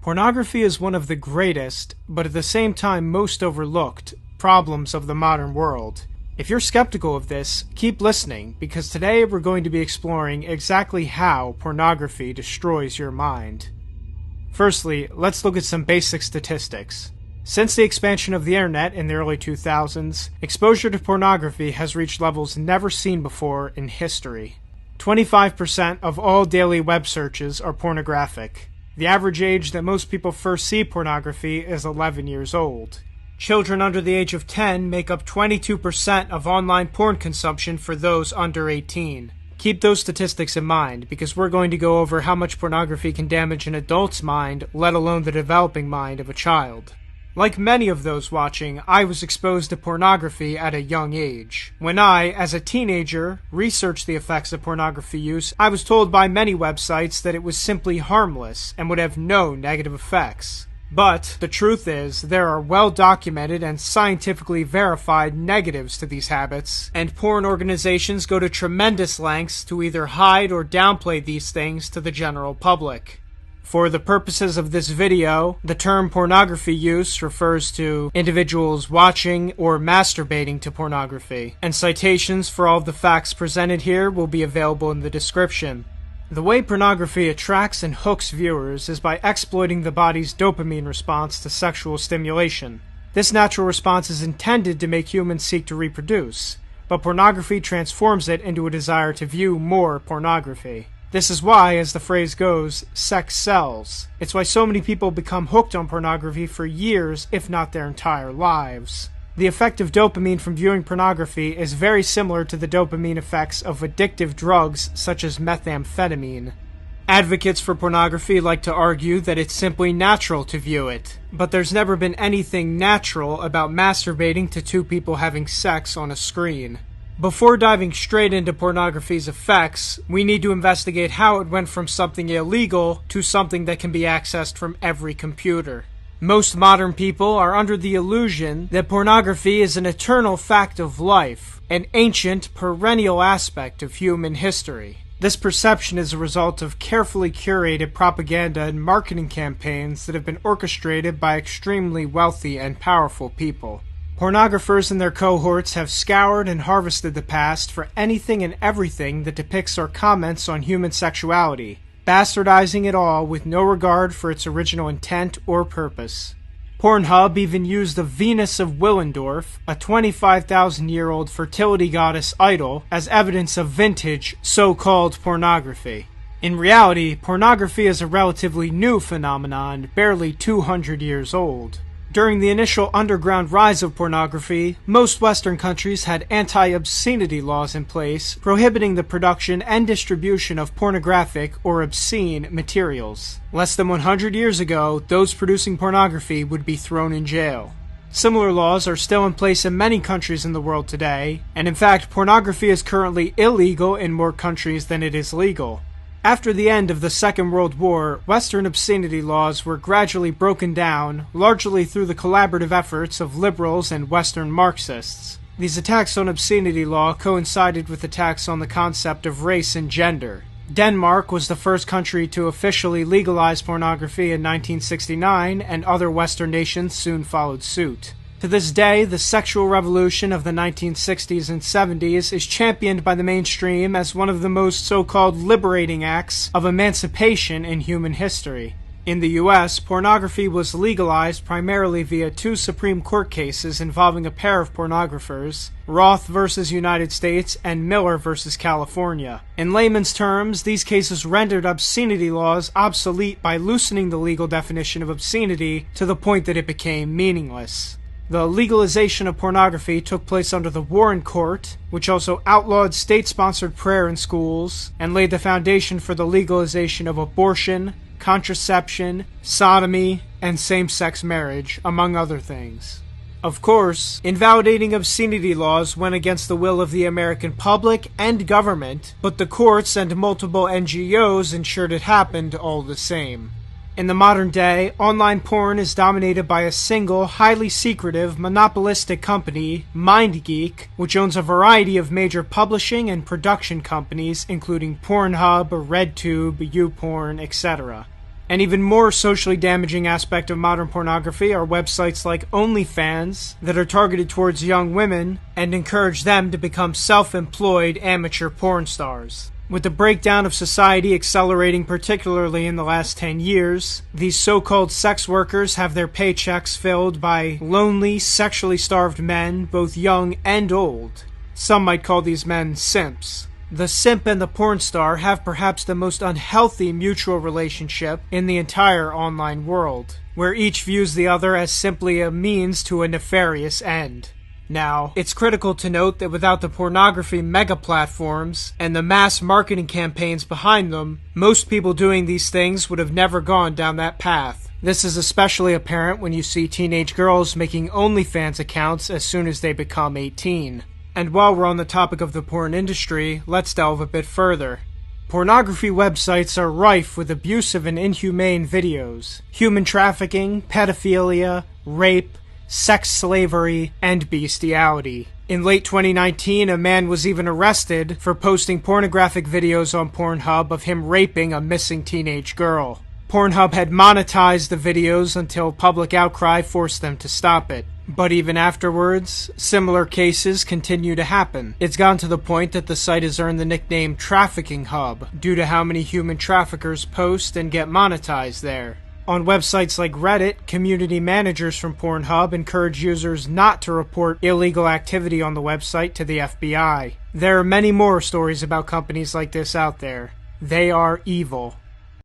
Pornography is one of the greatest, but at the same time most overlooked, problems of the modern world. If you're skeptical of this, keep listening, because today we're going to be exploring exactly how pornography destroys your mind. Firstly, let's look at some basic statistics. Since the expansion of the internet in the early 2000s, exposure to pornography has reached levels never seen before in history. 25% of all daily web searches are pornographic. The average age that most people first see pornography is 11 years old. Children under the age of 10 make up 22% of online porn consumption for those under 18. Keep those statistics in mind, because we're going to go over how much pornography can damage an adult's mind, let alone the developing mind of a child. Like many of those watching, I was exposed to pornography at a young age. When I, as a teenager, researched the effects of pornography use, I was told by many websites that it was simply harmless and would have no negative effects. But the truth is, there are well-documented and scientifically verified negatives to these habits, and porn organizations go to tremendous lengths to either hide or downplay these things to the general public. For the purposes of this video, the term pornography use refers to individuals watching or masturbating to pornography, and citations for all of the facts presented here will be available in the description. The way pornography attracts and hooks viewers is by exploiting the body's dopamine response to sexual stimulation. This natural response is intended to make humans seek to reproduce, but pornography transforms it into a desire to view more pornography. This is why, as the phrase goes, sex sells. It's why so many people become hooked on pornography for years, if not their entire lives. The effect of dopamine from viewing pornography is very similar to the dopamine effects of addictive drugs such as methamphetamine. Advocates for pornography like to argue that it's simply natural to view it, but there's never been anything natural about masturbating to two people having sex on a screen. Before diving straight into pornography's effects, we need to investigate how it went from something illegal to something that can be accessed from every computer. Most modern people are under the illusion that pornography is an eternal fact of life, an ancient, perennial aspect of human history. This perception is a result of carefully curated propaganda and marketing campaigns that have been orchestrated by extremely wealthy and powerful people. Pornographers and their cohorts have scoured and harvested the past for anything and everything that depicts or comments on human sexuality, bastardizing it all with no regard for its original intent or purpose. Pornhub even used the Venus of Willendorf, a 25,000-year-old fertility goddess idol, as evidence of vintage, so-called pornography. In reality, pornography is a relatively new phenomenon, barely 200 years old. During the initial underground rise of pornography, most Western countries had anti-obscenity laws in place prohibiting the production and distribution of pornographic or obscene materials. Less than 100 years ago, those producing pornography would be thrown in jail. Similar laws are still in place in many countries in the world today, and in fact, pornography is currently illegal in more countries than it is legal. After the end of the Second World War, Western obscenity laws were gradually broken down, largely through the collaborative efforts of liberals and Western Marxists. These attacks on obscenity law coincided with attacks on the concept of race and gender. Denmark was the first country to officially legalize pornography in 1969, and other Western nations soon followed suit. To this day, the sexual revolution of the 1960s and 70s is championed by the mainstream as one of the most so-called liberating acts of emancipation in human history. In the US, pornography was legalized primarily via two Supreme Court cases involving a pair of pornographers, Roth v. United States and Miller v. California. In layman's terms, these cases rendered obscenity laws obsolete by loosening the legal definition of obscenity to the point that it became meaningless. The legalization of pornography took place under the Warren Court, which also outlawed state-sponsored prayer in schools and laid the foundation for the legalization of abortion, contraception, sodomy, and same-sex marriage, among other things. Of course, invalidating obscenity laws went against the will of the American public and government, but the courts and multiple NGOs ensured it happened all the same. In the modern day, online porn is dominated by a single, highly secretive, monopolistic company, MindGeek, which owns a variety of major publishing and production companies, including Pornhub, RedTube, YouPorn, etc. An even more socially damaging aspect of modern pornography are websites like OnlyFans that are targeted towards young women and encourage them to become self-employed amateur porn stars. With the breakdown of society accelerating particularly in the last 10 years, these so-called sex workers have their paychecks filled by lonely, sexually starved men, both young and old. Some might call these men simps. The simp and the porn star have perhaps the most unhealthy mutual relationship in the entire online world, where each views the other as simply a means to a nefarious end. Now, it's critical to note that without the pornography mega platforms and the mass marketing campaigns behind them, most people doing these things would have never gone down that path. This is especially apparent when you see teenage girls making OnlyFans accounts as soon as they become 18. And while we're on the topic of the porn industry, let's delve a bit further. Pornography websites are rife with abusive and inhumane videos, human trafficking, pedophilia, rape, sex slavery, and bestiality. In late 2019, a man was even arrested for posting pornographic videos on Pornhub of him raping a missing teenage girl. Pornhub had monetized the videos until public outcry forced them to stop it. But even afterwards, similar cases continue to happen. It's gone to the point that the site has earned the nickname Trafficking Hub due to how many human traffickers post and get monetized there. On websites like Reddit, community managers from Pornhub encourage users not to report illegal activity on the website to the FBI. There are many more stories about companies like this out there. They are evil.